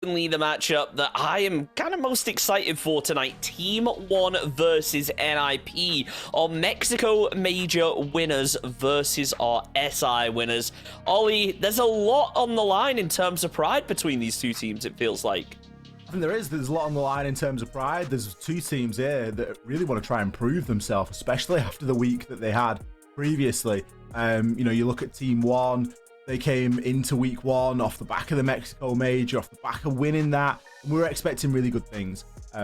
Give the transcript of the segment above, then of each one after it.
The matchup that I am kind of most excited for tonight. Team One versus NIP. Our Mexico Major winners versus our SI winners. Ollie, there's a lot on the line in terms of pride between these two teams, it feels like. I think there's a lot on the line in terms of pride. There's two teams here that really want to try and prove themselves, especially after the week that they had previously. You look at Team One. They came into week one off the back of the Mexico Major, off the back of winning that. And we were expecting really good things. They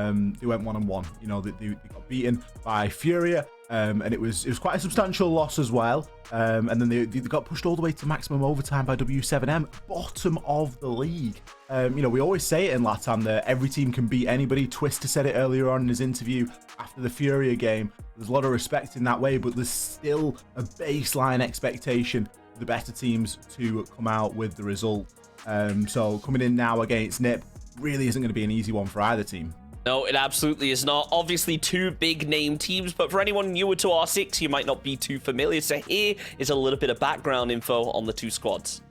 went 1-1. They got beaten by Furia, and it was quite a substantial loss as well. And then they got pushed all the way to maximum overtime by W7M, bottom of the league. We always say it in LATAM that every team can beat anybody. Twister said it earlier on in his interview after the Furia game. There's a lot of respect in that way, but there's still a baseline expectation for the better teams to come out with the result. So coming in now against NIP really isn't going to be an easy one for either team. No, it absolutely is not. Obviously, two big name teams, but for anyone newer to R6, you might not be too familiar. So here is a little bit of background info on the two squads.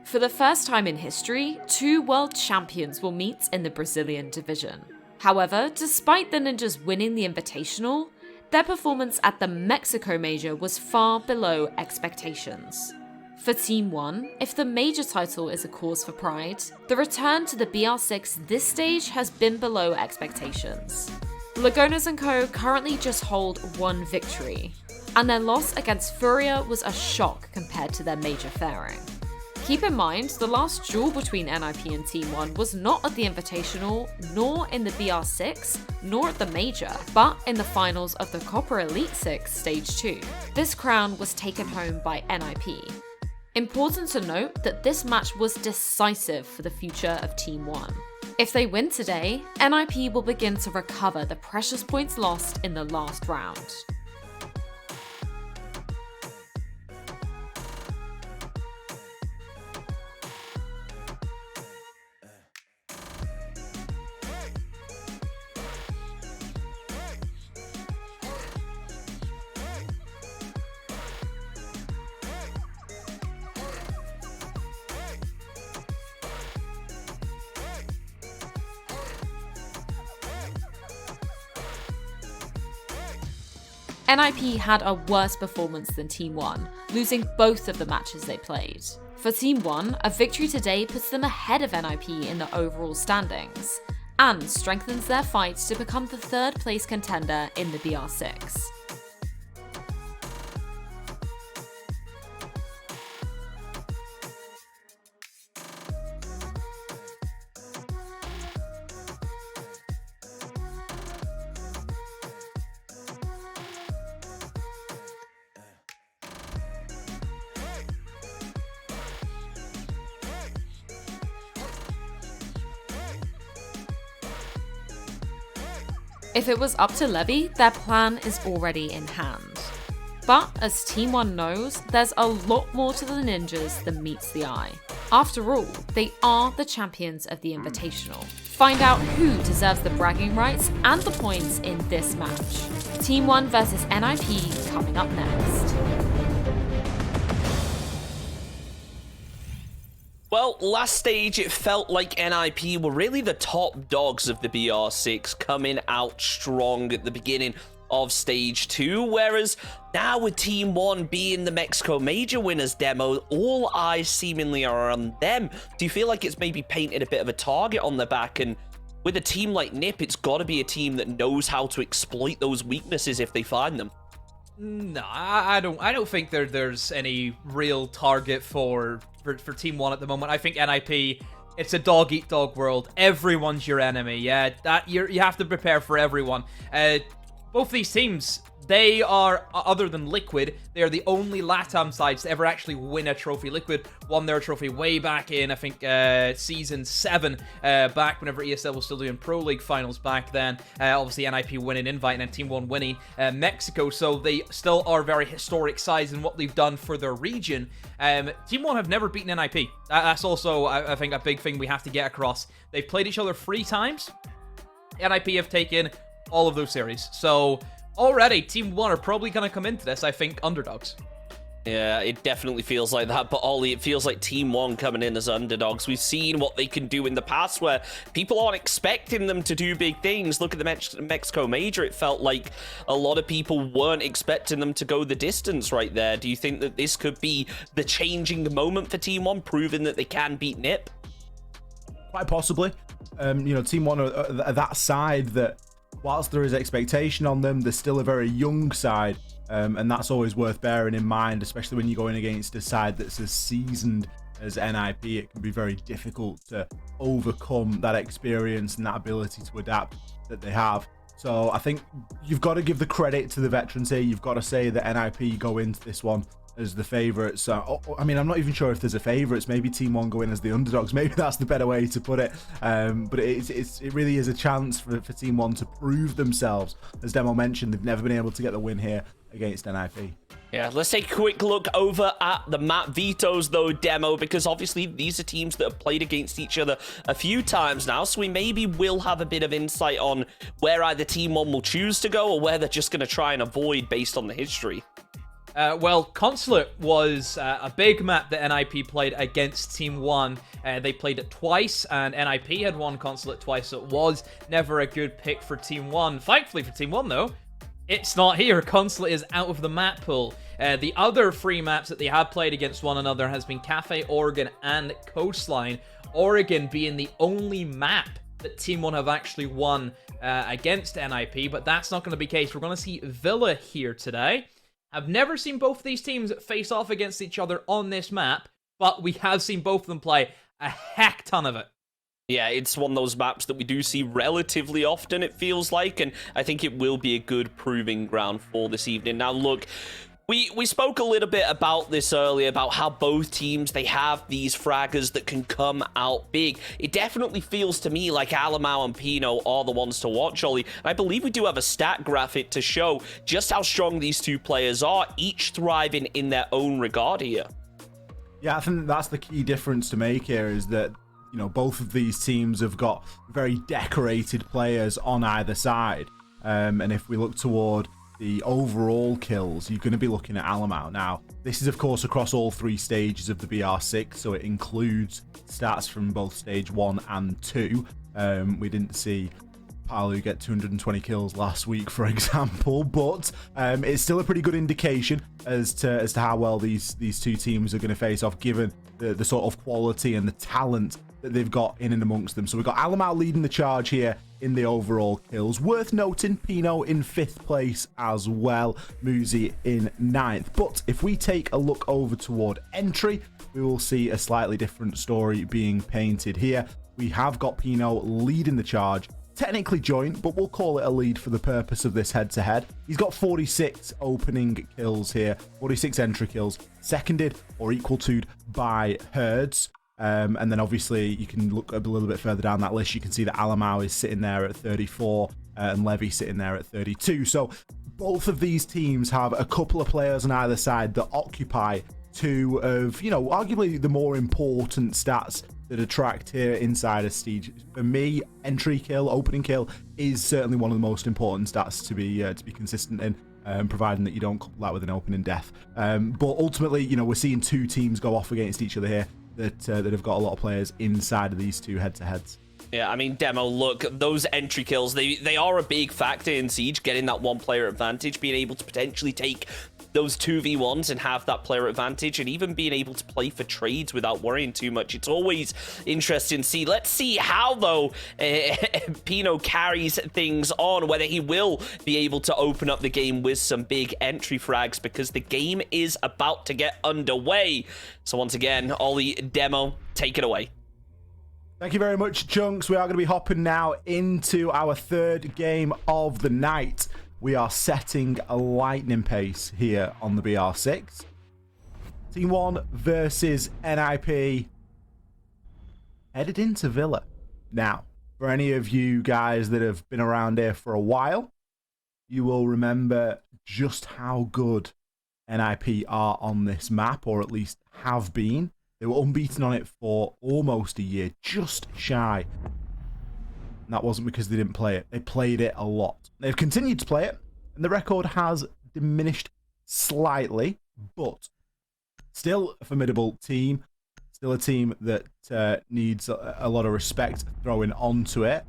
For the first time in history, two world champions will meet in the Brazilian division. However, despite the Ninjas winning the Invitational, their performance at the Mexico Major was far below expectations. For Team One, if the Major title is a cause for pride, the return to the BR6 this stage has been below expectations. Lagonas & Co. currently just hold one victory, and their loss against Furia was a shock compared to their Major faring. Keep in mind, the last duel between NIP and Team One was not at the Invitational, nor in the BR6, nor at the Major, but in the finals of the Copper Elite 6 Stage 2. This crown was taken home by NIP. Important to note that this match was decisive for the future of Team One. If they win today, NIP will begin to recover the precious points lost in the last round. NIP had a worse performance than Team One, losing both of the matches they played. For Team One, a victory today puts them ahead of NIP in the overall standings, and strengthens their fight to become the third place contender in the BR6. If it was up to Levy, their plan is already in hand. But as Team One knows, there's a lot more to the Ninjas than meets the eye. After all, they are the champions of the Invitational. Find out who deserves the bragging rights and the points in this match. Team One versus NIP coming up next. Well, last stage, it felt like NIP were really the top dogs of the BR6, coming out strong at the beginning of stage 2, whereas now with Team 1 being the Mexico Major winners demo, all eyes seemingly are on them. Do you feel like it's maybe painted a bit of a target on their back? And with a team like NIP, it's got to be a team that knows how to exploit those weaknesses if they find them. No, I don't think there's any real target for Team 1 at the moment. I think NIP, it's a dog-eat-dog world. Everyone's your enemy, yeah. That you have to prepare for everyone. Both these teams, they are, other than Liquid, they are the only LATAM sides to ever actually win a trophy. Liquid won their trophy way back in, I think, Season 7, back whenever ESL was still doing Pro League finals back then. Obviously, NIP winning Invite and then Team 1 winning Mexico, so they still are very historic sides in what they've done for their region. Team 1 have never beaten NIP. That's also, I think, a big thing we have to get across. They've played each other 3 times. NIP have taken all of those series. So already, Team 1 are probably going to come into this, I think, underdogs. Yeah, it definitely feels like that, but Ollie, it feels like Team One coming in as underdogs. We've seen what they can do in the past where people aren't expecting them to do big things. Look at the Mexico Major. It felt like a lot of people weren't expecting them to go the distance right there. Do you think that this could be the changing moment for Team One, proving that they can beat NIP? Quite possibly. Team One are that side that, whilst there is expectation on them, they're still a very young side. And that's always worth bearing in mind, especially when you're going against a side that's as seasoned as NIP. It can be very difficult to overcome that experience and that ability to adapt that they have. So I think you've got to give the credit to the veterans here. You've got to say that NIP go into this one as the favourites. I'm not even sure if there's a favourites. Maybe Team One go in as the underdogs. Maybe that's the better way to put it. But it really is a chance for Team One to prove themselves. As Demo mentioned, they've never been able to get the win here against NIP. Yeah, let's take a quick look over at the map vetoes, though, Demo, because obviously these are teams that have played against each other a few times now, so we maybe will have a bit of insight on where either Team One will choose to go or where they're just going to try and avoid based on the history. Well, Consulate was a big map that NIP played against Team One. They played it twice, and NIP had won Consulate twice, so it was never a good pick for Team One. Thankfully for Team One, though, it's not here. Consulate is out of the map pool. The other three maps that they have played against one another has been Cafe, Oregon, and Coastline. Oregon being the only map that Team One have actually won against NIP, but that's not going to be the case. We're going to see Villa here today. I've never seen both of these teams face off against each other on this map, but we have seen both of them play a heck ton of it. Yeah, it's one of those maps that we do see relatively often, it feels like, and I think it will be a good proving ground for this evening. Now, look, we spoke a little bit about this earlier, about how both teams, they have these fraggers that can come out big. It definitely feels to me like Alamou and Pino are the ones to watch, Ollie. And I believe we do have a stat graphic to show just how strong these two players are, each thriving in their own regard here. Yeah, I think that's the key difference to make here, is that both of these teams have got very decorated players on either side. And if we look toward the overall kills, you're going to be looking at Alamou. Now, this is, of course, across all three stages of the BR6, so it includes stats from both stage 1 and 2. We didn't see Palu get 220 kills last week, for example, but it's still a pretty good indication as to how well these two teams are going to face off, given the sort of quality and the talent that they've got in and amongst them. So we've got Alamou leading the charge here in the overall kills. Worth noting, Pino in 5th place as well, Muzi in 9th. But if we take a look over toward entry, we will see a slightly different story being painted here. We have got Pino leading the charge, technically joint, but we'll call it a lead for the purpose of this head-to-head. He's got 46 opening kills here, 46 entry kills, seconded or equal to by Herds. And then obviously you can look a little bit further down that list. You can see that Alamou is sitting there at 34 and Levy sitting there at 32. So both of these teams have a couple of players on either side that occupy two of, arguably the more important stats that attract here inside a stage. For me, entry kill, opening kill is certainly one of the most important stats to be consistent in. Providing that you don't couple that with an opening death. But ultimately, we're seeing two teams go off against each other here that have got a lot of players inside of these two head-to-heads. Yeah, I mean, Demo, look, those entry kills, they are a big factor in Siege, getting that one-player advantage, being able to potentially take those 2v1s and have that player advantage, and even being able to play for trades without worrying too much. It's always interesting to see. Let's see how, though, Pino carries things on, whether he will be able to open up the game with some big entry frags, because the game is about to get underway. So once again, Ollie, Demo, take it away. Thank you very much, Chunks. We are going to be hopping now into our third game of the night. We are setting a lightning pace here on the BR6. Team 1 versus NIP. Headed into Villa. Now, for any of you guys that have been around here for a while, you will remember just how good NIP are on this map, or at least have been. They were unbeaten on it for almost a year, just shy. And that wasn't because they didn't play it. They played it a lot. They've continued to play it, and the record has diminished slightly, but Still a formidable team. Still a team that needs a lot of respect thrown onto it.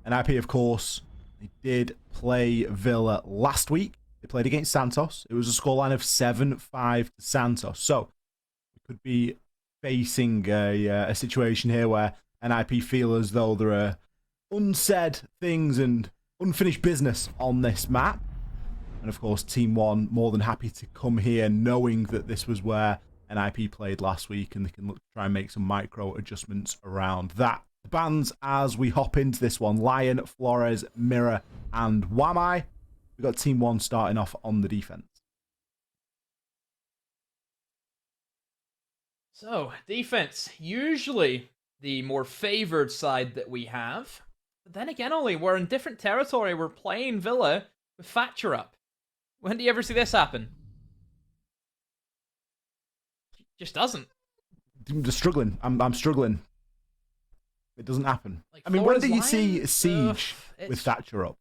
And IP, of course, they did play Villa last week. They played against Santos. It was a scoreline of 7-5 to Santos. So we could be facing a situation here where NIP feel as though there are unsaid things and unfinished business on this map. And of course, Team One more than happy to come here knowing that this was where NIP played last week and they can look to try and make some micro adjustments around that. The bans as we hop into this one: Lion, Flores, Mirror, and Wamai. We've got Team One starting off on the defense. So, defense, usually the more favored side that we have. But then again, Ollie, we're in different territory. We're playing Villa with Thatcher up. When do you ever see this happen? Just doesn't. I'm just struggling. I'm struggling. It doesn't happen. Like, I mean, when Flores, do you Lion? see Siege with Thatcher up?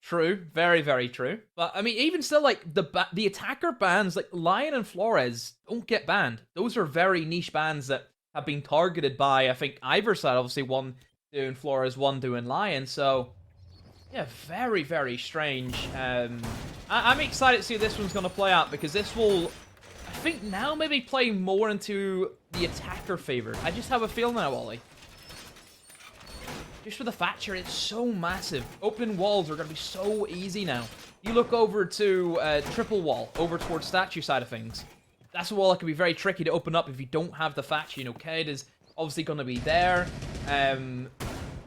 True, very, very true. But I mean, even still, like the attacker bans, like Lion and Flores, don't get banned. Those are very niche bans that have been targeted by, I think, either side. Obviously, one doing Flores, one doing Lion. So, yeah, very, very strange. I'm excited to see how this one's going to play out because this will, I think, now maybe play more into the attacker favor. I just have a feeling now, Ollie. Just for the Thatcher, it's so massive. Open walls are going to be so easy now. You look over to triple wall, over towards statue side of things. That's a wall that can be very tricky to open up if you don't have the Thatcher. You know, Ked is obviously going to be there. And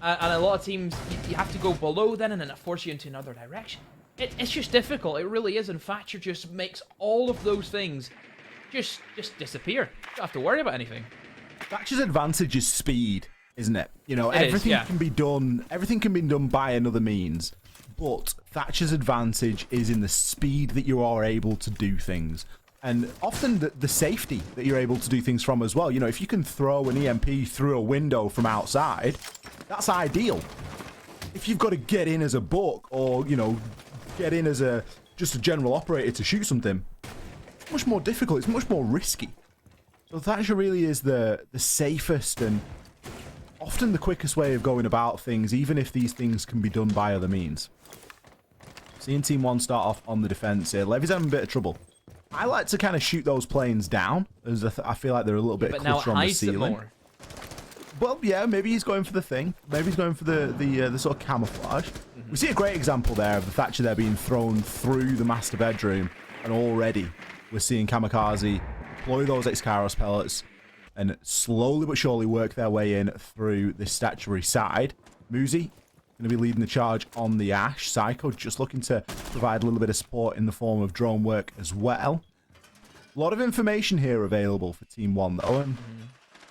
a lot of teams, you have to go below then, and then it forces you into another direction. It's just difficult. It really is, and Thatcher just makes all of those things just disappear. You don't have to worry about anything. Thatcher's advantage is speed, isn't it? You know, It is, everything yeah. can be done. Everything can be done by another means, but Thatcher's advantage is in the speed that you are able to do things, and often the safety that you're able to do things from as well. You know, if you can throw an EMP through a window from outside, that's ideal. If you've got to get in as a book, or you know, get in as just a general operator to shoot something, it's much more difficult. It's much more risky. So Thatcher really is the safest and often the quickest way of going about things, even if these things can be done by other means. Seeing Team One start off on the defense here. Levy's having a bit of trouble. I like to kind of shoot those planes down, as I feel like they're a little bit cluttered on the ceiling. More. Well, yeah, maybe he's going for the thing. Maybe he's going for the sort of camouflage. We see a great example there of the Thatcher there being thrown through the master bedroom, and already we're seeing Kamikaze deploy those Excaros pellets and slowly but surely work their way in through this statuary side. Muzi going to be leading the charge on the Ash. Psycho just looking to provide a little bit of support in the form of drone work as well. A lot of information here available for Team One, though, and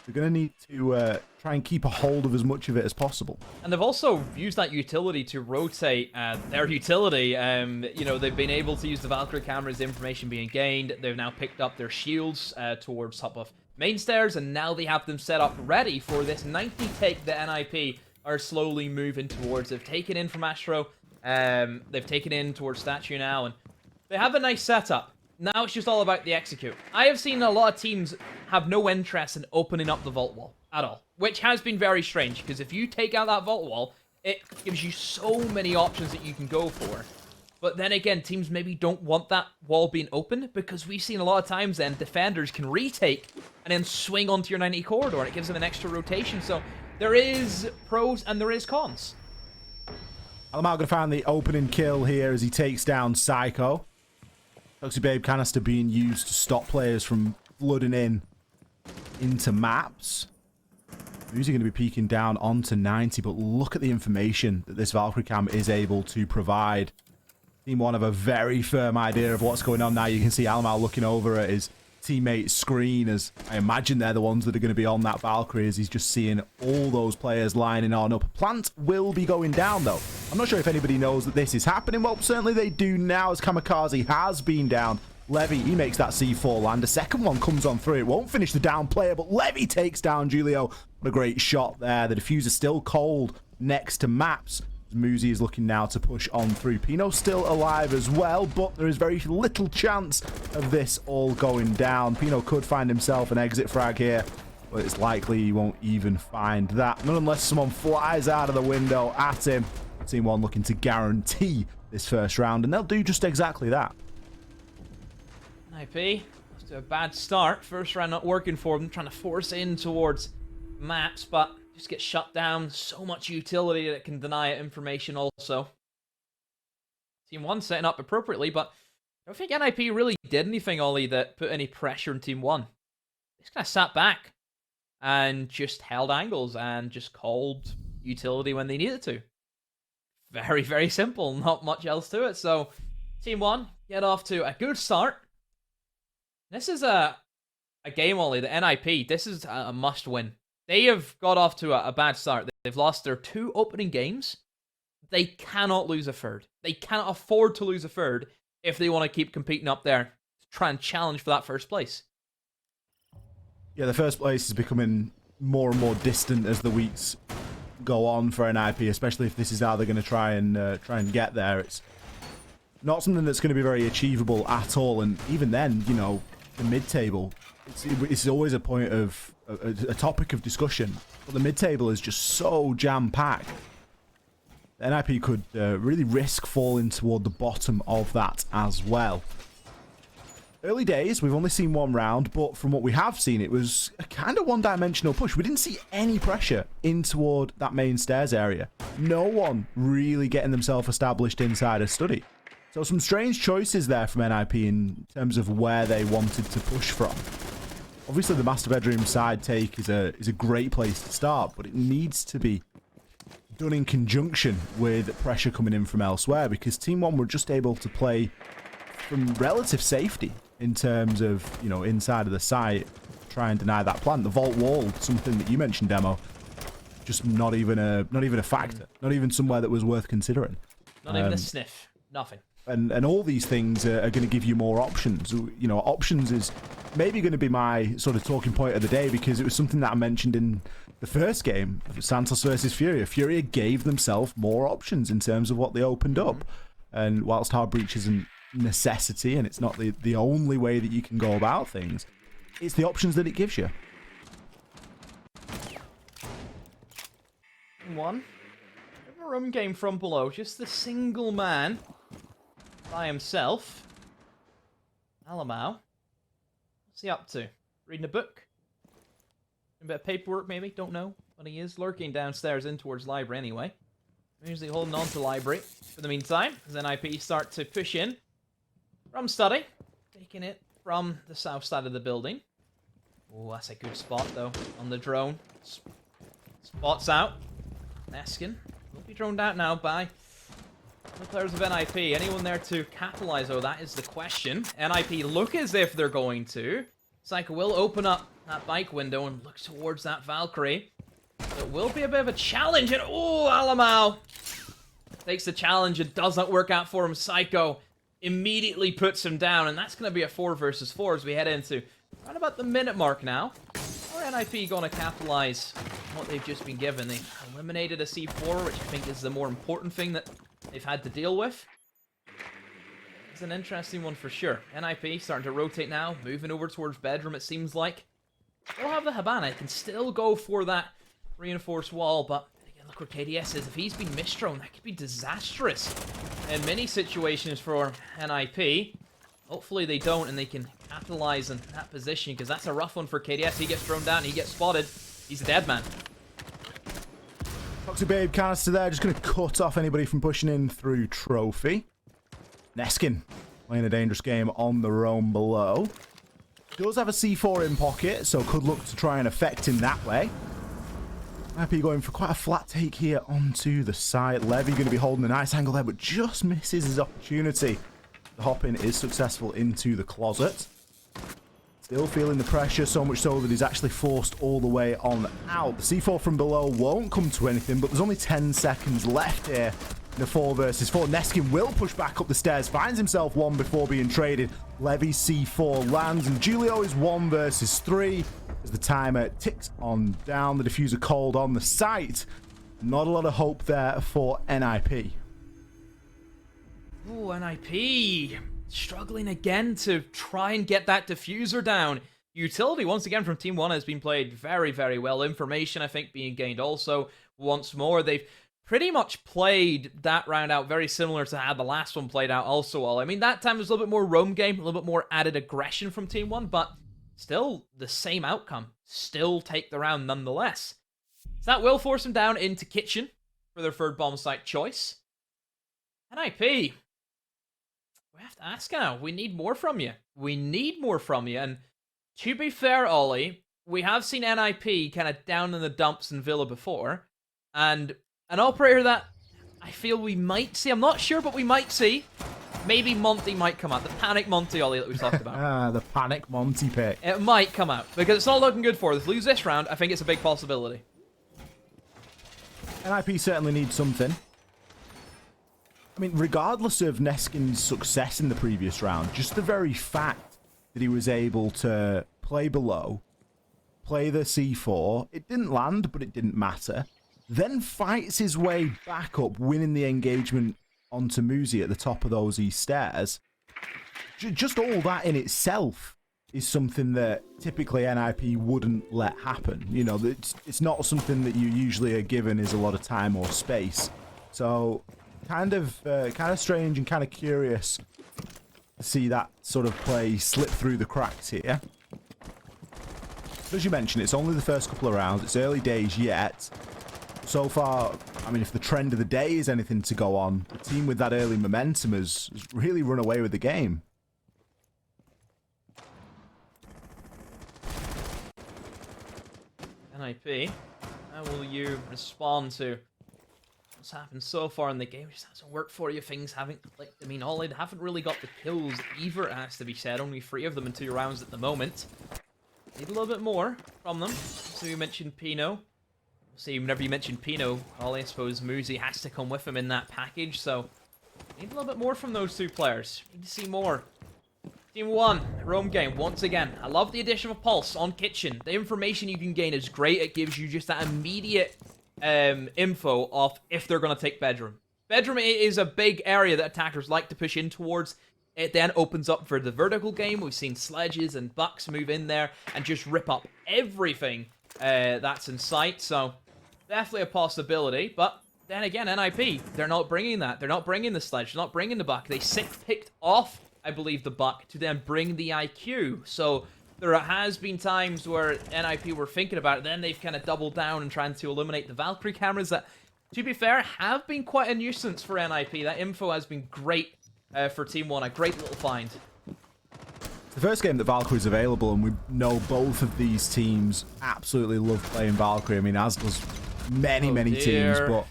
they're going to need to try and keep a hold of as much of it as possible. And they've also used that utility to rotate their utility. You know, they've been able to use the Valkyrie cameras, the information being gained. They've now picked up their shields towards top of main stairs, and now they have them set up ready for this 90 take that NIP are slowly moving towards. They've taken in from Astro, they've taken in towards Statue now, and they have a nice setup. Now it's just all about the execute. I have seen a lot of teams have no interest in opening up the vault wall at all, which has been very strange, because if you take out that vault wall, it gives you so many options that you can go for. But then again, teams maybe don't want that wall being open, because we've seen a lot of times then defenders can retake and then swing onto your 90 corridor, and it gives them an extra rotation. So there is pros and there is cons. Alamou going to find the opening kill here as he takes down Psycho. Toxic Babe canister being used to stop players from flooding into maps. Who's he going to be peeking down onto 90? But look at the information that this Valkyrie cam is able to provide. Team One have a very firm idea of what's going on now. You can see Alamou looking over at his teammate's screen, as I imagine they're the ones that are going to be on that Valkyrie, as he's just seeing all those players lining on up. Plant will be going down, though. I'm not sure if anybody knows that this is happening. Well, certainly they do now, as Kamikaze has been down. Levy, he makes that C4 land. A second one comes on through. It won't finish the down player, but Levy takes down Julio. What a great shot there. The diffuser still cold next to Maps. Muzi is looking now to push on through. Pino's still alive as well, but there is very little chance of this all going down. Pino could find himself an exit frag here, but it's likely he won't even find that. Not unless someone flies out of the window at him. Team 1 looking to guarantee this first round, and they'll do just exactly that. IP, off to a bad start. First round not working for them, trying to force in towards maps, but just get shut down. So much utility that can deny it information also. Team 1 setting up appropriately, but I don't think NIP really did anything, Ollie, that put any pressure on Team 1. They just kind of sat back and just held angles and just called utility when they needed to. Very, very simple. Not much else to it. So, Team 1 get off to a good start. This is a game, Ollie, the NIP. This is a must-win. They have got off to a bad start. They've lost their 2 opening games. They cannot lose a third. They cannot afford to lose a third if they want to keep competing up there to try and challenge for that first place. Yeah, the first place is becoming more and more distant as the weeks go on for NIP, especially if this is how they're going to try and get there. It's not something that's going to be very achievable at all, and even then, you know, the mid-table, it's always a point of a topic of discussion, but the mid-table is just so jam-packed. NIP could really risk falling toward the bottom of that as well. Early days, we've only seen 1 round, but from what we have seen, it was a kind of one-dimensional push. We didn't see any pressure in toward that main stairs area. No one really getting themselves established inside a study. So some strange choices there from NIP in terms of where they wanted to push from. Obviously, the master bedroom side take is a great place to start, but it needs to be done in conjunction with pressure coming in from elsewhere, because Team 1 were just able to play from relative safety in terms of, you know, inside of the site, try and deny that plan. The vault wall, something that you mentioned, Demo, just not even a factor, not even somewhere that was worth considering. Not even a sniff, nothing. And all these things are going to give you more options. You know, options is maybe going to be my sort of talking point of the day, because it was something that I mentioned in the first game, Santos versus Furia. Furia gave themselves more options in terms of what they opened up. And whilst hard breach isn't necessity, and it's not the only way that you can go about things, it's the options that it gives you. 1. A room game from below, just the single man by himself. Alamou. What's he up to? Reading a book? A bit of paperwork, maybe? Don't know. But he is lurking downstairs in towards library anyway. Usually holding on to library for the meantime, as NIP start to push in from study, taking it from the south side of the building. Oh, that's a good spot though on the drone. Spots out. Neskin will be droned out now by the players of NIP. Anyone there to capitalize? Oh, that is the question. NIP look as if they're going to. Psycho will open up that bike window and look towards that Valkyrie. It will be a bit of a challenge, and oh, Alamou takes the challenge. It does not work out for him. Psycho immediately puts him down, and that's going to be a 4 versus 4 as we head into around about the minute mark now. Or NIP going to capitalize on what they've just been given. They eliminated a C4, which I think is the more important thing that they've had to deal with. It's an interesting one for sure. NIP starting to rotate now, moving over towards bedroom, it seems like. They'll have the Habana. It can still go for that reinforced wall, but again, look where KDS is. If he's been misthrown, that could be disastrous in many situations for NIP. Hopefully they don't, and they can capitalize on that position, because that's a rough one for KDS. He gets thrown down, he gets spotted. He's a dead man. Toxic Babe canister there, just going to cut off anybody from pushing in through Trophy. Neskin playing a dangerous game on the roam below. Does have a C4 in pocket, so could look to try and affect him that way. NIP going for quite a flat take here onto the side. Levy going to be holding a nice angle there, but just misses his opportunity. The hop-in is successful into the closet. Still feeling the pressure, so much so that he's actually forced all the way on out. The C4 from below won't come to anything, but there's only 10 seconds left here in a 4 versus 4. Neskin will push back up the stairs, finds himself one before being traded. Levy C4 lands, and Julio is 1 versus 3 as the timer ticks on down. The diffuser cold on the site. not a lot of hope there for NIP. Oh, NIP struggling again to try and get that diffuser down. Utility, once again, from Team 1 has been played very, very well. Information, I think, being gained also once more. They've pretty much played that round out very similar to how the last one played out also. All I mean, that time was a little bit more roam game, a little bit more added aggression from Team 1, but still the same outcome. Still take the round nonetheless. So that will force them down into Kitchen for their third bomb site choice. NIP, we have to ask now. We need more from you. We need more from you. And to be fair, Ollie, we have seen NIP kind of down in the dumps in Villa before. And an operator that I feel we might see, I'm not sure, but we might see. Maybe Monty might come out. The Panic Monty, Ollie, that we talked about. The Panic Monty pick. It might come out, because it's not looking good for us. If we lose this round, I think it's a big possibility. NIP certainly needs something. I mean, regardless of Neskin's success in the previous round, just the very fact that he was able to play below, play the C4, it didn't land, but it didn't matter, then fights his way back up, winning the engagement onto Muzi at the top of those east stairs. Just all that in itself is something that typically NIP wouldn't let happen. You know, it's not something that you usually are given is a lot of time or space. So kind of strange and kind of curious to see that sort of play slip through the cracks here. As you mentioned, it's only the first couple of rounds. It's early days yet. So far, I mean, if the trend of the day is anything to go on, the team with that early momentum has really run away with the game. NIP, how will you respond to what's happened so far in the game? It just hasn't worked for you. Things haven't clicked. I mean, Ollie haven't really got the kills either, it has to be said. Only 3 of them in 2 rounds at the moment. Need a little bit more from them. So you mentioned Pino. See, whenever you mention Pino, Ollie, I suppose Muzi has to come with him in that package, so need a little bit more from those 2 players. Need to see more. Team 1, roam game, once again. I love the addition of Pulse on Kitchen. The information you can gain is great. It gives you just that immediate info of if they're going to take Bedroom. Bedroom is a big area that attackers like to push in towards. It then opens up for the vertical game. We've seen Sledges and Bucks move in there and just rip up everything that's in sight, so definitely a possibility, but then again, NIP, they're not bringing that. They're not bringing the Sledge. They're not bringing the Buck. They picked off, I believe, the Buck to then bring the IQ. So there has been times where NIP were thinking about it, then they've kind of doubled down and trying to eliminate the Valkyrie cameras that, to be fair, have been quite a nuisance for NIP. That info has been great for Team 1. A great little find. The first game that Valkyrie's available, and we know both of these teams absolutely love playing Valkyrie. I mean, as does many teams, but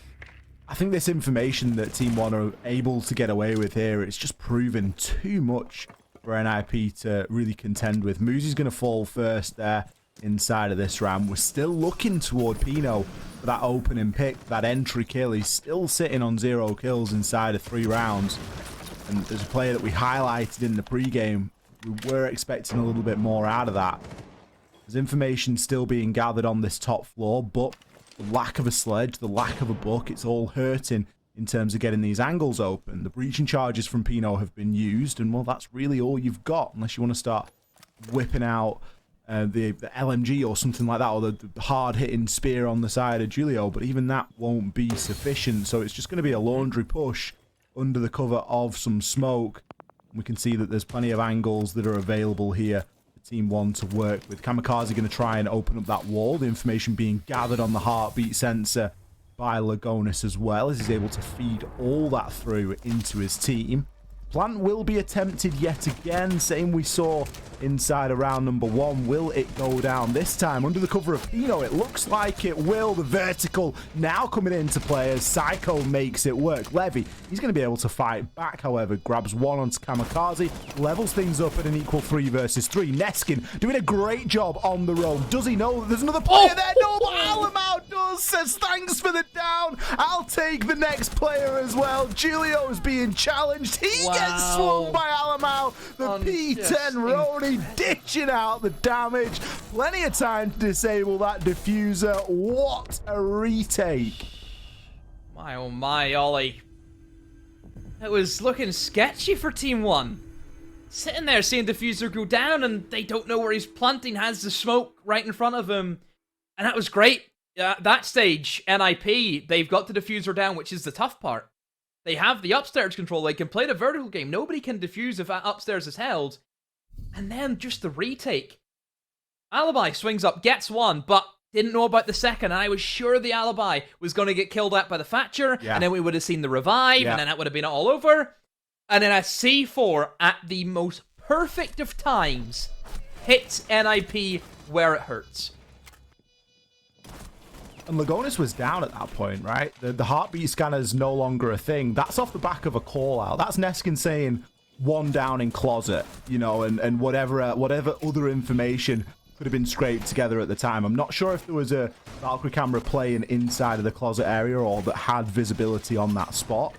I think this information that Team 1 are able to get away with here, it's just proven too much for NIP to really contend with. Muzi's going to fall first there inside of this round. We're still looking toward Pino for that opening pick, that entry kill. He's still sitting on 0 kills inside of 3 rounds. And there's a player that we highlighted in the pregame. We were expecting a little bit more out of that. There's information still being gathered on this top floor, but the lack of a sledge, the lack of a book, it's all hurting in terms of getting these angles open. The breaching charges from Pino have been used, and well, that's really all you've got, unless you want to start whipping out the LMG or something like that, or the hard-hitting spear on the side of Julio, but even that won't be sufficient, so it's just going to be a laundry push under the cover of some smoke. We can see that there's plenty of angles that are available here for Team 1 to work with. Kamikaze going to try and open up that wall. The information being gathered on the heartbeat sensor by Lagonis as well, as he's able to feed all that through into his team. Plant will be attempted yet again, same we saw inside of round number 1. Will it go down this time under the cover of Pino? It looks like it will. The vertical now coming into play as Psycho makes it work. Levy, he's going to be able to fight back, however, grabs 1 onto Kamikaze, levels things up at an equal 3 versus 3. Neskin doing a great job on the roam. Does he know that there's another player there? No, but Alamou does. Says thanks for the down. I'll take the next player as well. Julio's being challenged. He gets swung by Alamou. The P10 Roni ditching out the damage. Plenty of time to disable that diffuser. What a retake. My oh my, Ollie. It was looking sketchy for Team 1. Sitting there seeing Diffuser go down and they don't know where he's planting, has the smoke right in front of him. And that was great. That stage, NIP, they've got the Diffuser down, which is the tough part. They have the upstairs control, they can play the vertical game. Nobody can defuse if that upstairs is held. And then just the retake. Alibi swings up, gets one, but didn't know about the second. And I was sure the Alibi was going to get killed out by the Thatcher. Yeah. And then we would have seen the revive, and then that would have been all over. And then a C4 at the most perfect of times hits NIP where it hurts. And Lagonis was down at that point, right? The heartbeat scanner is no longer a thing. That's off the back of a call out. That's Neskin saying one down in closet, you know, and whatever other information could have been scraped together at the time. I'm not sure if there was a Valkyrie camera playing inside of the closet area or that had visibility on that spot.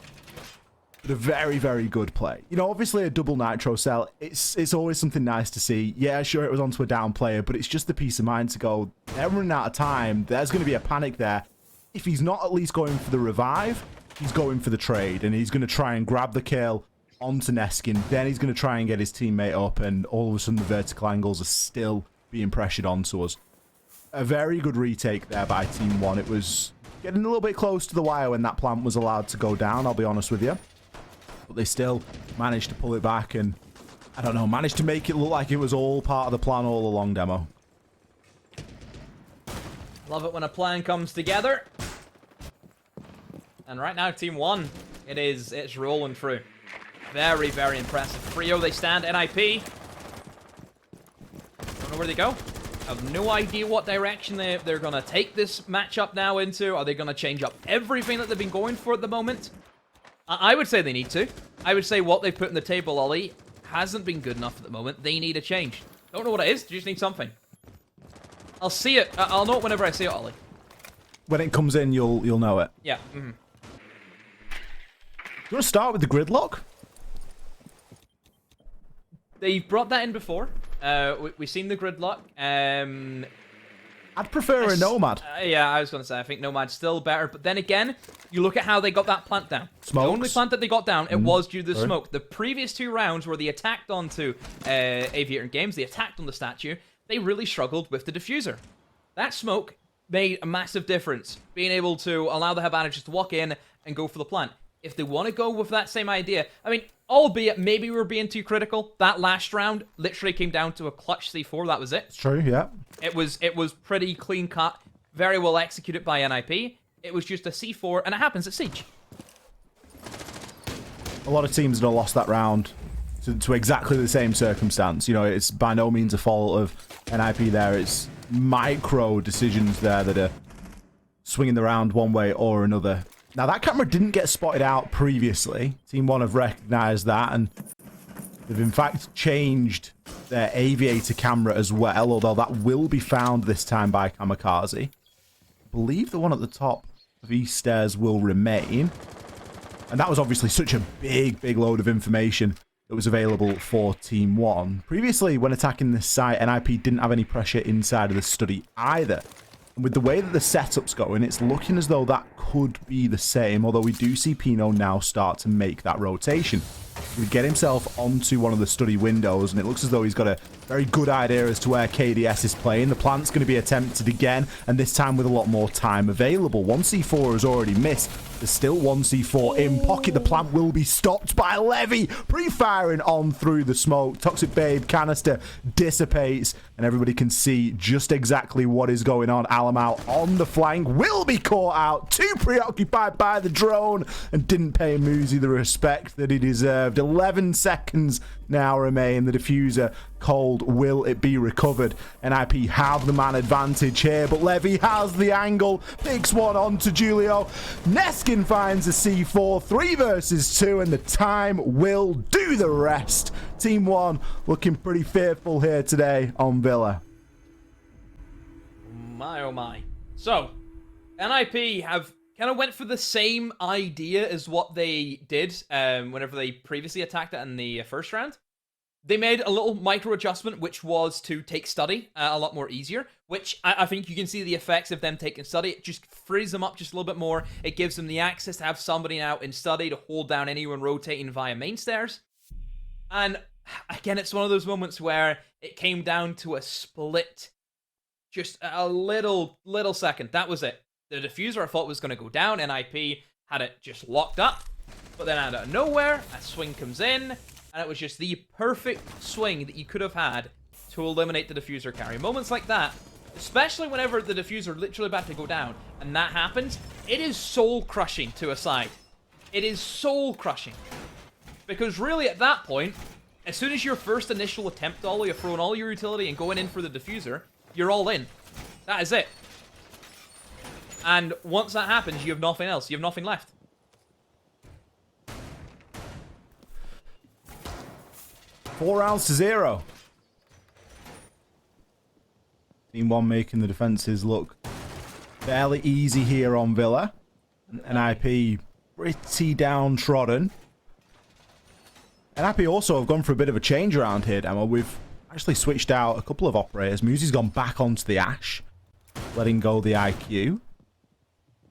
But a very, very good play. You know, obviously a double nitro cell, it's always something nice to see. Yeah, sure, it was onto a down player, but it's just the peace of mind to go, they're running out of time. There's going to be a panic there. If he's not at least going for the revive, he's going for the trade, and he's going to try and grab the kill onto Neskin. Then he's going to try and get his teammate up, and all of a sudden the vertical angles are still being pressured onto us. A very good retake there by Team 1. It was getting a little bit close to the wire when that plant was allowed to go down, I'll be honest with you. But they still managed to pull it back and, I don't know, managed to make it look like it was all part of the plan all along, Demo. Love it when a plan comes together. And right now, Team 1, it's rolling through. Very, very impressive. Frio, they stand. NIP. Don't know where they go. I have no idea what direction they're going to take this matchup now into. Are they going to change up everything that they've been going for at the moment? I would say they need to. I would say what they've put on the table, Ollie, hasn't been good enough at the moment. They need a change. Don't know what it is. They just need something. I'll see it. I'll know it whenever I see it, Ollie. When it comes in, you'll know it. Yeah. Mm-hmm. Do you want to start with the gridlock? They've brought that in before. We've seen the gridlock. I'd prefer a Nomad. Yeah, I was going to say, I think Nomad's still better. But then again, you look at how they got that plant down. Smokes. The only plant that they got down, it was due to the smoke. The previous 2 rounds where they attacked onto Aviator and Games, they attacked on the statue, they really struggled with the diffuser. That smoke made a massive difference, being able to allow the Habanagers to walk in and go for the plant. If they want to go with that same idea, I mean, albeit maybe we're being too critical, that last round literally came down to a clutch C4, that was it. It's true, yeah. It was pretty clean cut, very well executed by NIP. It was just a C4, and it happens at Siege. A lot of teams have lost that round to exactly the same circumstance. You know, it's by no means a fault of NIP there. It's micro decisions there that are swinging the round one way or another. Now, that camera didn't get spotted out previously. Team 1 have recognized that, and they've in fact changed their aviator camera as well, although that will be found this time by Kamikaze. I believe the one at the top of East Stairs will remain. And that was obviously such a big load of information that was available for Team 1. Previously, when attacking this site, NIP didn't have any pressure inside of the study either. And with the way that the setup's going, it's looking as though that could be the same, although we do see Pino now start to make that rotation. He get himself onto one of the study windows, and it looks as though he's got a very good idea as to where KDS is playing. The plant's going to be attempted again, and this time with a lot more time available. 1C4 has already missed. There's still 1C4 in pocket. The plant will be stopped by Levy. Pre-firing on through the smoke. Toxic Babe canister dissipates, and everybody can see just exactly what is going on. Alamou on the flank will be caught out. Too preoccupied by the drone, and didn't pay Muzi the respect that he deserved. 11 seconds now remain. The diffuser cold. Will it be recovered? NIP have the man advantage here, but Levy has the angle. Picks one onto Julio. Neskin finds a C4. 3 versus 2, and the time will do the rest. Team 1 looking pretty fearful here today on Villa. My oh my. So, NIP have kind of went for the same idea as what they did whenever they previously attacked it in the first round. They made a little micro adjustment, which was to take study a lot more easier, which I think you can see the effects of them taking study. It just frees them up just a little bit more. It gives them the access to have somebody now in study to hold down anyone rotating via main stairs. And again, it's one of those moments where it came down to a split. Just a little second. That was it. The diffuser I thought was going to go down. NIP had it just locked up. But then out of nowhere, a swing comes in. And it was just the perfect swing that you could have had to eliminate the diffuser carry. Moments like that, especially whenever the diffuser literally about to go down, and that happens, it is soul-crushing to a side. It is soul-crushing. Because really, at that point, as soon as your first initial attempt ollie, you're throwing all your utility and going in for the diffuser, you're all in. That is it. And once that happens, you have nothing else. You have nothing left. 4 rounds to 0. Team 1 making the defenses look fairly easy here on Villa. NIP pretty downtrodden. NIP also have gone for a bit of a change around here, Demo. We've actually switched out a couple of operators. Musi's gone back onto the Ash, letting go the IQ.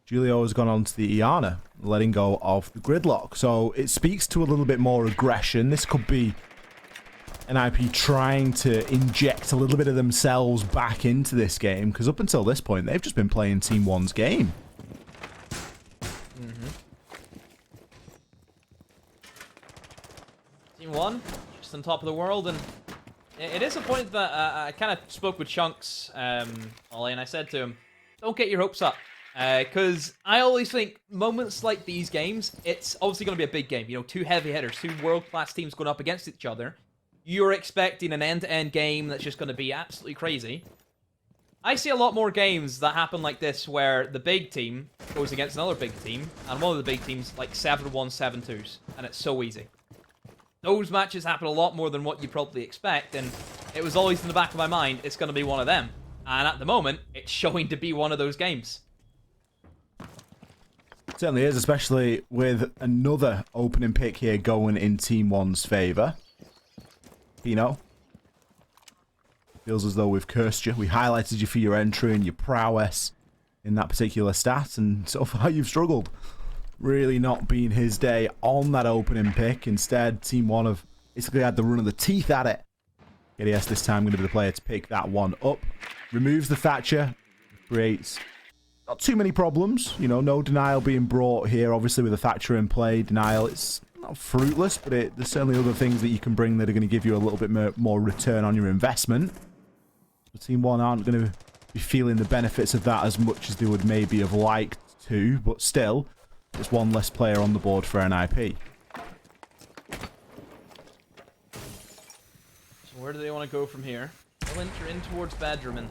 Julio has gone onto the Iana, letting go of the Gridlock. So it speaks to a little bit more aggression. This could be NIP trying to inject a little bit of themselves back into this game, because up until this point, they've just been playing Team 1's game. Team 1, just on top of the world, and it is a point that I kind of spoke with Chunks, Ollie, and I said to him, don't get your hopes up, because I always think moments like these games, it's obviously going to be a big game, you know, 2 heavy hitters, 2 world-class teams going up against each other. You're expecting an end-to-end game that's just going to be absolutely crazy. I see a lot more games that happen like this where the big team goes against another big team, and one of the big teams like 7-1, 7-2s, and it's so easy. Those matches happen a lot more than what you probably expect, and it was always in the back of my mind, it's going to be one of them. And at the moment, it's showing to be one of those games. It certainly is, especially with another opening pick here going in Team 1's favour. Pino. Feels as though we've cursed you. We highlighted you for your entry and your prowess in that particular stat, and so far you've struggled. Really not been his day on that opening pick. Instead, Team 1 have basically had the run of the teeth at it. KDS this time going to be the player to pick that one up. Removes the Thatcher. Creates not too many problems. You know, no denial being brought here. Obviously with the Thatcher in play, denial, it's not fruitless, but there's certainly other things that you can bring that are going to give you a little bit more return on your investment. But Team 1 aren't going to be feeling the benefits of that as much as they would maybe have liked to, but still, it's one less player on the board for NIP. So where do they want to go from here? They'll enter in towards bedroom, and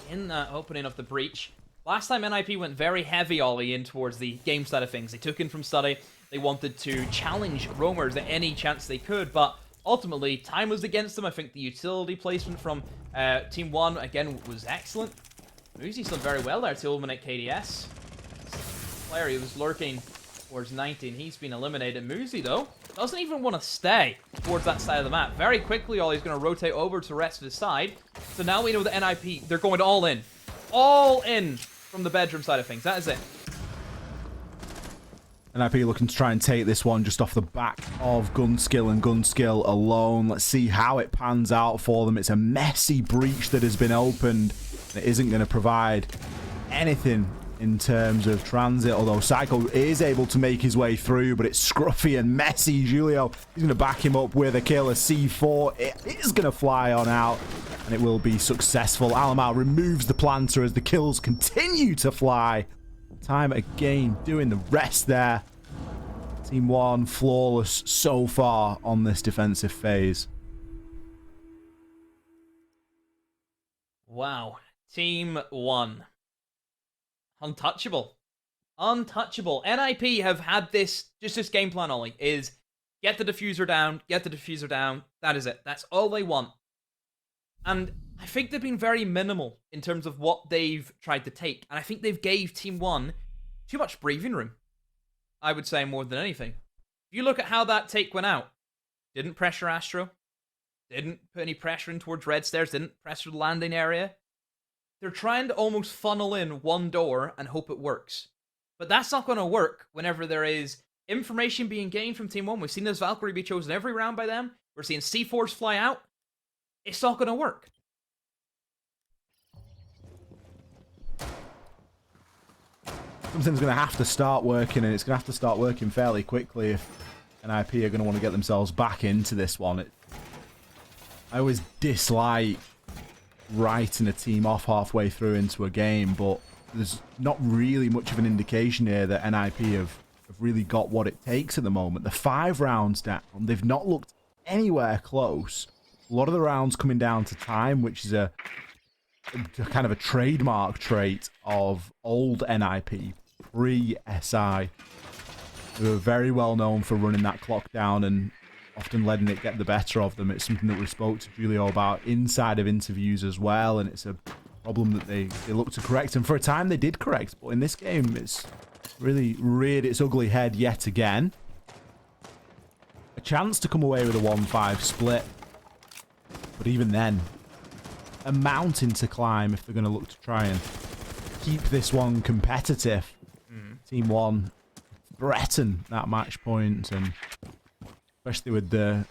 in that opening of the breach, last time NIP went very heavy Ollie in towards the game side of things. They took in from study. They wanted to challenge roamers at any chance they could, but ultimately, time was against them. I think the utility placement from Team 1, again, was excellent. Muzi's done very well there to eliminate KDS. Player, he was lurking towards 19. He's been eliminated. Muzi, though, doesn't even want to stay towards that side of the map. Very quickly, Ollie's going to rotate over to the rest of the side. So now we know that NIP, they're going all in. All in from the bedroom side of things. That is it. NIP looking to try and take this one just off the back of gun skill and gun skill alone. Let's see how it pans out for them. It's a messy breach that has been opened. It isn't going to provide anything in terms of transit, although Psycho is able to make his way through, but it's scruffy and messy. Julio is going to back him up with a kill. A C4. It is going to fly on out, and it will be successful. Alamou removes the planter as the kills continue to fly. Time again doing the rest there. Team 1 flawless so far on this defensive phase. Wow. Team 1. Untouchable. Untouchable. NIP have had this game plan, Ollie, is get the diffuser down, get the diffuser down. That is it. That's all they want. And I think they've been very minimal in terms of what they've tried to take. And I think they've gave Team 1 too much breathing room, I would say, more than anything. If you look at how that take went out, didn't pressure Astro, didn't put any pressure in towards red stairs, didn't pressure the landing area. They're trying to almost funnel in one door and hope it works. But that's not going to work whenever there is information being gained from Team 1. We've seen this Valkyrie be chosen every round by them. We're seeing C4s fly out. It's not going to work. Something's going to have to start working, and it's going to have to start working fairly quickly if NIP are going to want to get themselves back into this one. I always dislike writing a team off halfway through into a game, but there's not really much of an indication here that NIP have really got what it takes at the moment. The 5 rounds down, they've not looked anywhere close. A lot of the rounds coming down to time, which is a kind of a trademark trait of old NIP, pre-SI, who are very well known for running that clock down and often letting it get the better of them. It's something that we spoke to Julio about inside of interviews as well, and it's a problem that they look to correct, and for a time they did correct, but in this game it's really reared its ugly head yet again. A chance to come away with a 1-5 split, but even then, a mountain to climb if they're going to look to try and keep this one competitive. Team 1 threaten that match point, and especially with the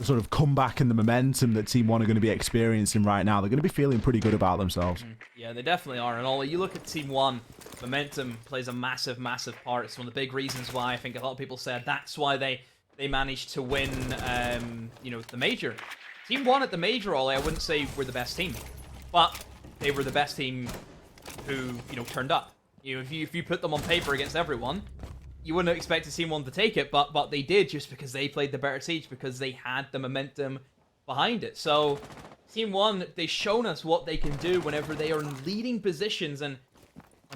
sort of comeback and the momentum that Team 1 are going to be experiencing right now, they're going to be feeling pretty good about themselves. Yeah, they definitely are. And Ollie, you look at Team 1, momentum plays a massive, massive part. It's one of the big reasons why I think a lot of people said that's why they managed to win, the major. Team 1 at the major, Ollie, I wouldn't say were the best team, but they were the best team who, turned up. If you put them on paper against everyone, you wouldn't have expected Team 1 to take it, but they did, just because they played the better siege, because they had the momentum behind it. So Team 1, they've shown us what they can do whenever they are in leading positions, and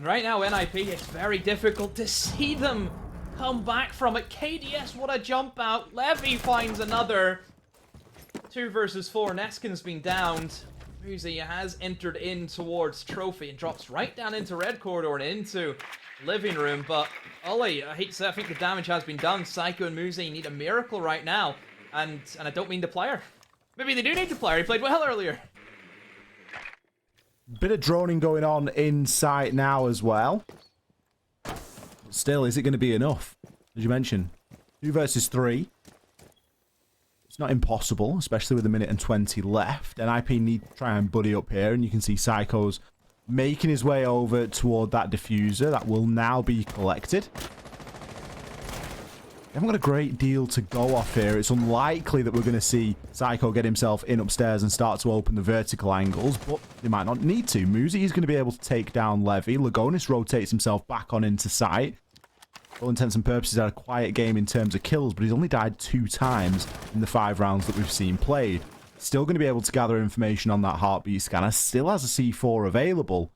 right now NIP, it's very difficult to see them come back from it. KDS, what a jump out. Levy finds another. 2 versus 4. Neskin's been downed. Muzi has entered in towards Trophy and drops right down into red corridor and into living room. But Ollie, I hate to say, I think the damage has been done. Psycho and Muzi need a miracle right now, and I don't mean the player. Maybe they do need the player. He played well earlier. Bit of droning going on in sight now as well. Still, is it going to be enough? As you mentioned, 2 versus 3. It's not impossible, especially with 1:20 left. NIP need to try and buddy up here, and you can see Psycho's making his way over toward that diffuser. That will now be collected. They haven't got a great deal to go off here. It's unlikely that we're going to see Psycho get himself in upstairs and start to open the vertical angles, but they might not need to. Muzi is going to be able to take down Levy. Lagonis rotates himself back on into sight. For all intents and purposes, had a quiet game in terms of kills, but he's only died 2 times in the 5 rounds that we've seen played. Still going to be able to gather information on that heartbeat scanner. Still has a C4 available.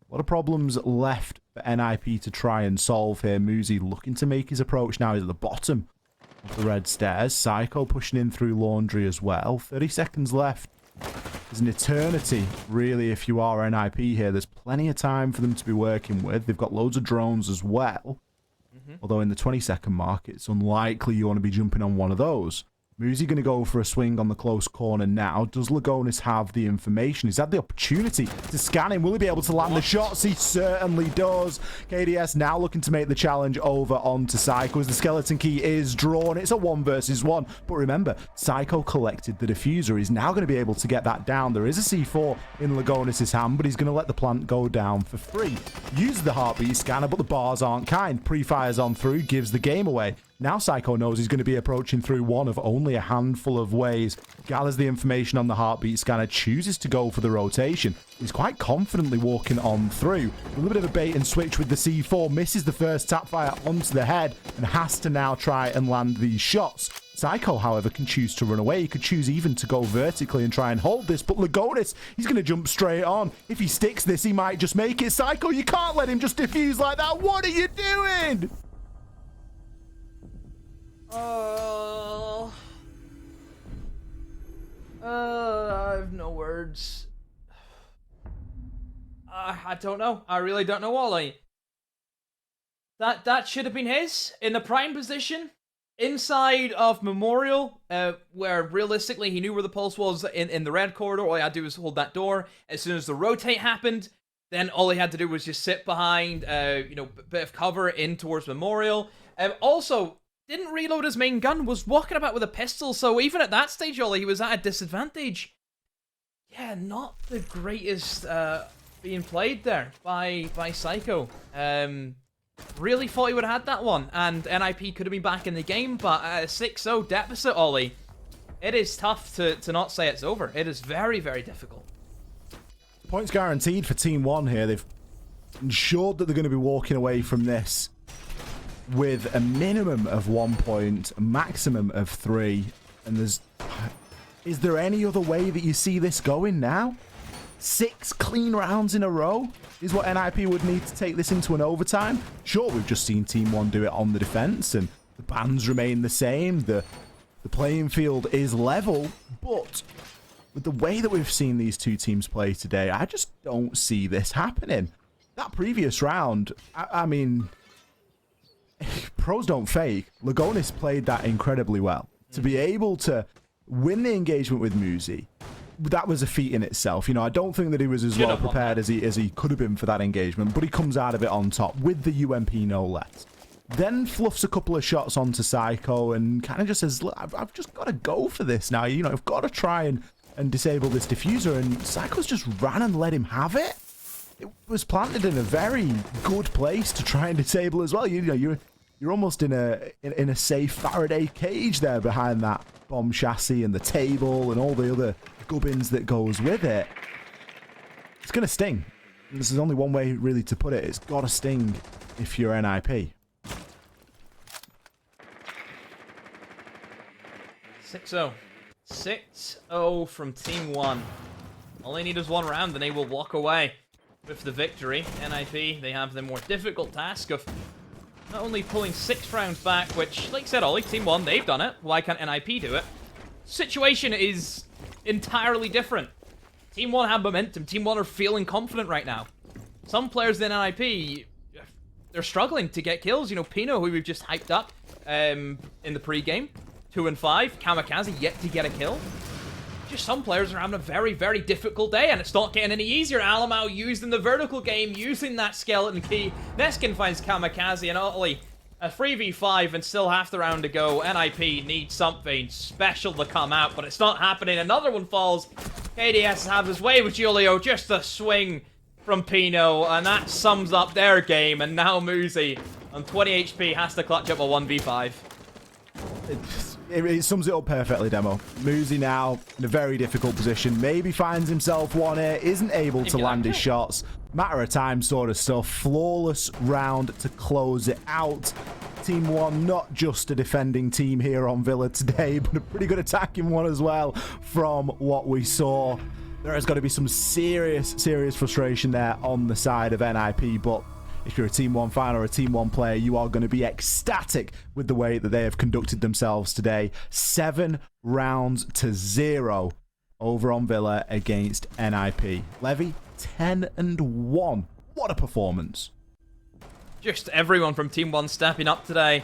A lot of problems left for NIP to try and solve here. Muzi looking to make his approach now. He's at the bottom of the red stairs. Psycho pushing in through laundry as well. 30 seconds left. There's an eternity, really, if you are NIP here. There's plenty of time for them to be working with. They've got loads of drones as well. Although in the 20-second mark, it's unlikely you want to be jumping on one of those. Muzi going to go for a swing on the close corner now. Does Lagonis have the information? He's had the opportunity to scan him. Will he be able to land the shots? He certainly does. KDS now looking to make the challenge over onto Psycho as the skeleton key is drawn. It's a 1 versus 1. But remember, Psycho collected the diffuser. He's now going to be able to get that down. There is a C4 in Lagonis' hand, but he's going to let the plant go down for free. Uses the heartbeat scanner, but the bars aren't kind. Pre-fires on through, gives the game away. Now Psycho knows he's going to be approaching through one of only a handful of ways. Gathers the information on the heartbeat scanner, chooses to go for the rotation. He's quite confidently walking on through. A little bit of a bait and switch with the C4, misses the first tap fire onto the head and has to now try and land these shots. Psycho, however, can choose to run away. He could choose even to go vertically and try and hold this, but Lagonis, he's going to jump straight on. If he sticks this, he might just make it. Psycho, you can't let him just defuse like that. What are you doing? I have no words. I don't know. I really don't know, Ollie. That should have been his in the prime position. inside of Memorial, where realistically he knew where the pulse was in the red corridor. All he had to do was hold that door. As soon as the rotate happened, then all he had to do was just sit behind, bit of cover in towards Memorial. Also, didn't reload his main gun, was walking about with a pistol, so even at that stage, Ollie, he was at a disadvantage. Yeah, not the greatest being played there by Psycho. Really thought he would have had that one, and NIP could have been back in the game, but at a 6-0 deficit, Ollie, it is tough to not say it's over. It is very, very difficult. Points guaranteed for Team One here. They've ensured that they're going to be walking away from this with a minimum of 1 point, a maximum of 3, and is there any other way that you see this going now? 6 clean rounds in a row is what NIP would need to take this into an overtime. Sure, we've just seen Team 1 do it on the defense, and the bans remain the same. The playing field is level, but with the way that we've seen these two teams play today, I just don't see this happening. That previous round, I mean, pros don't fake. Lagonis played that incredibly well. To be able to win the engagement with Muzi, that was a feat in itself. You know, I don't think that he was as well prepared as he could have been for that engagement, but he comes out of it on top with the UMP no less. Then fluffs a couple of shots onto Psycho and kind of just says, look, I've just got to go for this now. You know, I've got to try and disable this diffuser, and Psycho's just ran and let him have it. It was planted in a very good place to try and disable as well. You know, you're almost in a safe Faraday cage there behind that bomb chassis and the table and all the other gubbins that goes with it. It's gonna sting. This is only one way really to put it. It's gotta sting if you're NIP. 6-0. 6-0 from Team 1. All they need is one round and they will walk away with the victory. NIP, they have the more difficult task of not only pulling 6 rounds back, which, like I said, Ollie, Team 1, they've done it. Why can't NIP do it? Situation is entirely different. Team 1 have momentum. Team 1 are feeling confident right now. Some players in NIP, they're struggling to get kills. You know, Pino, who we've just hyped up in the pre-game, 2 and 5. Kamikaze yet to get a kill. Just some players are having a very, very difficult day, and it's not getting any easier. Alamou used in the vertical game, using that skeleton key. Neskin finds Kamikaze, and Ollie, a 3v5 and still half the round to go. NIP needs something special to come out, but it's not happening. Another one falls. KDS have his way with Julio. Just a swing from Pino, and that sums up their game. And now Muzi, on 20 HP, has to clutch up a 1v5. It sums it up perfectly, Demo. Muzi now in a very difficult position. Maybe finds himself one here, isn't able to land his shots. Matter of time sort of stuff. Flawless round to close it out. Team 1, not just a defending team here on Villa today, but a pretty good attacking one as well from what we saw. There has got to be some serious frustration there on the side of NIP, but if you're a Team 1 fan or a Team 1 player, you are going to be ecstatic with the way that they have conducted themselves today. 7 rounds to 0 over on Villa against NIP. Levy, 10 and 1. What a performance. Just everyone from Team 1 stepping up today.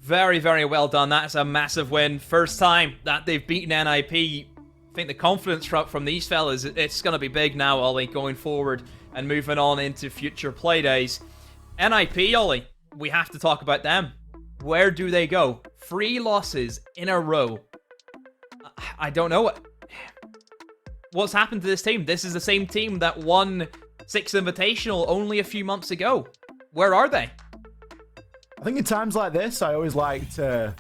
Very, very well done. That's a massive win. First time that they've beaten NIP. I think the confidence from these fellas, it's going to be big now, Ollie, going forward and moving on into future Playdays. NIP, Ollie, we have to talk about them. Where do they go? 3 losses in a row. I don't know what's happened to this team. This is the same team that won 6 Invitational only a few months ago. Where are they? I think in times like this, I always like to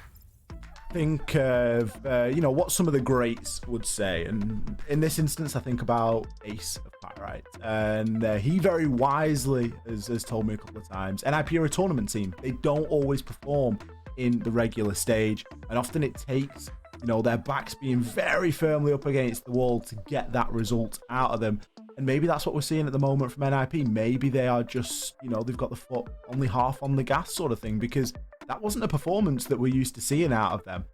think of, what some of the greats would say. And in this instance, I think about Ace of Pyrite. And he very wisely has told me a couple of times, NIP are a tournament team. They don't always perform in the regular stage. And often it takes, their backs being very firmly up against the wall to get that result out of them. And maybe that's what we're seeing at the moment from NIP. Maybe they are just, they've got the foot only half on the gas sort of thing, because that wasn't a performance that we're used to seeing out of them.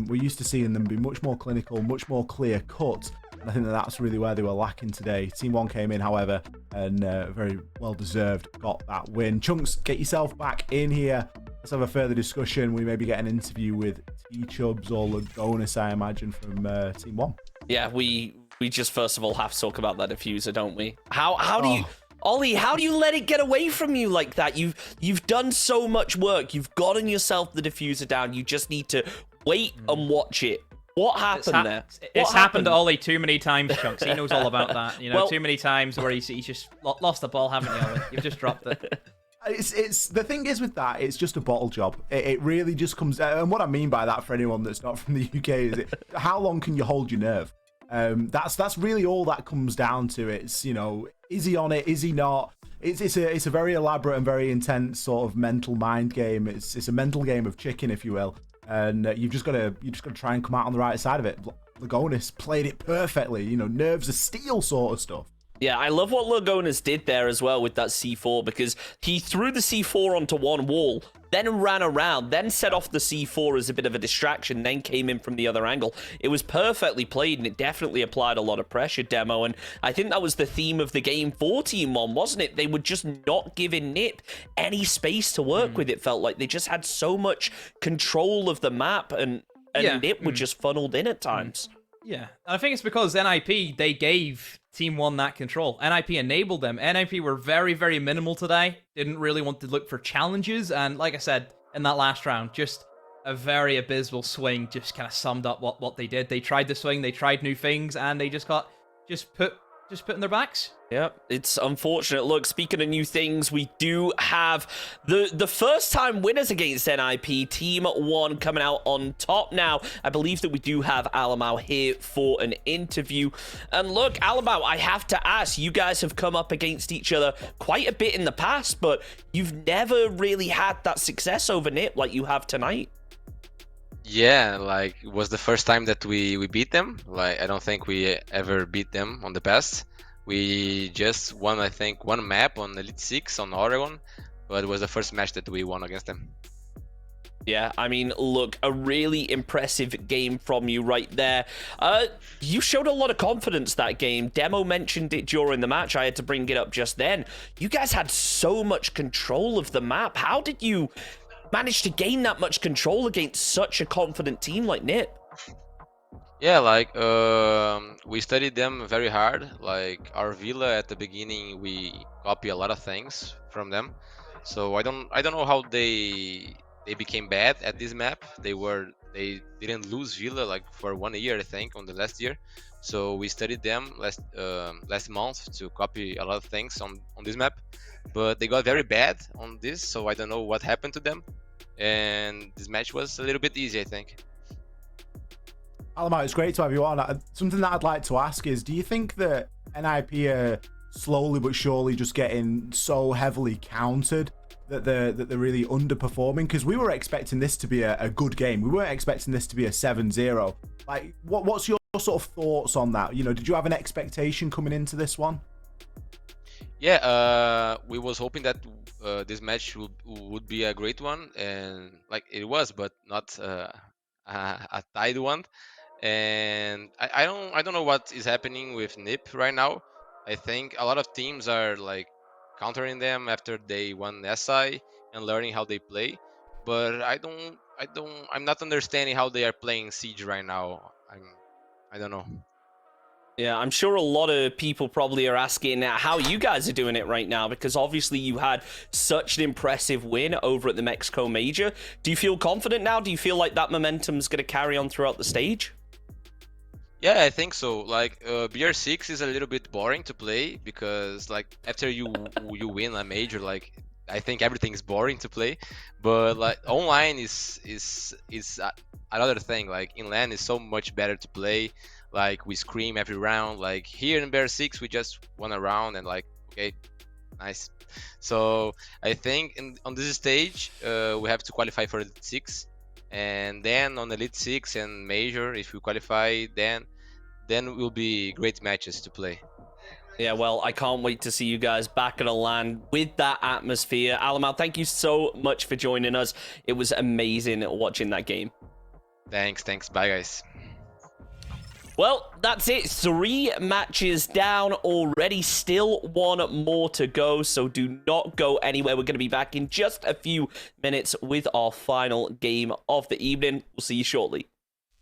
We're used to seeing them be much more clinical, much more clear cut. And I think that's really where they were lacking today. Team 1 came in, however, and very well deserved got that win. Chunks, get yourself back in here let's have a further discussion. We maybe get an interview with T-Chubs or Lagonis, I imagine, from Team One. Yeah, we just first of all have to talk about that diffuser, don't we? How do you... Ollie, how do you let it get away from you like that? You've done so much work. You've gotten yourself the diffuser down. You just need to wait and watch it. What happened there? It's happened to Ollie too many times, Chunks. He knows all about that. You know, well, too many times where he's just lost the ball, haven't you, Ollie? You've just dropped it. It's the thing is with that, it's just a bottle job. It really just comes... And what I mean by that, for anyone that's not from the UK, is how long can you hold your nerve? That's really all that comes down to. It's, you know, is he on it? Is he not? It's a very elaborate and very intense sort of mental mind game. It's a mental game of chicken, if you will. And you've just got to try and come out on the right side of it. Lagonis played it perfectly. You know, nerves of steel sort of stuff. Yeah, I love what Lagonis did there as well with that C4, because he threw the C4 onto one wall, then ran around, then set off the C4 as a bit of a distraction, then came in from the other angle. It was perfectly played, and it definitely applied a lot of pressure, Demo, and I think that was the theme of the game for Team 1, wasn't it? They were just not giving Nip any space to work with, it felt like. They just had so much control of the map, and Nip were just funneled in at times. Yeah, and I think it's because NIP, they gave Team 1 that control. NIP enabled them. NIP were very, very minimal today. Didn't really want to look for challenges. And like I said, in that last round, just a very abysmal swing just kind of summed up what they did. They tried the swing, they tried new things, and they just got put in their backs. Yep, it's unfortunate. Look, speaking of new things, we do have the first-time winners against NIP, Team 1 coming out on top now. I believe that we do have Alamou here for an interview. And look, Alamou, I have to ask, you guys have come up against each other quite a bit in the past, but you've never really had that success over Nip like you have tonight. Yeah, like, it was the first time that we beat them. Like, I don't think we ever beat them on the past. We just won, I think, one map on Elite 6 on Oregon, but it was the first match that we won against them. Yeah, I mean, look, a really impressive game from you right there. You showed a lot of confidence that game. Demo mentioned it during the match. I had to bring it up just then. You guys had so much control of the map. How did you manage to gain that much control against such a confident team like Nip? Yeah, like, we studied them very hard. Like, our villa at the beginning, we copy a lot of things from them. So I don't know how they became bad at this map. They didn't lose villa like for 1 year, I think, on the last year. So we studied them last month to copy a lot of things on this map. But they got very bad on this, so I don't know what happened to them. And this match was a little bit easy, I think. Alamou, it's great to have you on. Something that I'd like to ask is, do you think that NIP are slowly but surely just getting so heavily countered that they're really underperforming? Because we were expecting this to be a good game. We weren't expecting this to be a 7-0. Like, what's your sort of thoughts on that? You know, did you have an expectation coming into this one? Yeah, we was hoping that this match would be a great one, and like it was, but not a tied one. And I don't know what is happening with Nip right now. I think a lot of teams are like countering them after they won SI and learning how they play, but I'm not understanding how they are playing Siege right now. I don't know. Yeah, I'm sure a lot of people probably are asking how you guys are doing it right now, because obviously you had such an impressive win over at the Mexico Major. Do you feel confident now? Do you feel like that momentum's going to carry on throughout the stage? Yeah, I think so. Like, BR6 is a little bit boring to play because, like, after you win a major, like, I think everything is boring to play. But like online is another thing. Like in LAN is so much better to play. Like we scream every round. Like here in BR6 we just won a round and like okay, nice. So I think on this stage we have to qualify for Elite 6, and then on Elite 6 and Major, if we qualify, then will be great matches to play. Yeah, well, I can't wait to see you guys back at a LAN with that atmosphere. Alamou, thank you so much for joining us. It was amazing watching that game. Thanks. Bye, guys. Well, that's it. 3 matches down already. Still 1 more to go, so do not go anywhere. We're going to be back in just a few minutes with our final game of the evening. We'll see you shortly.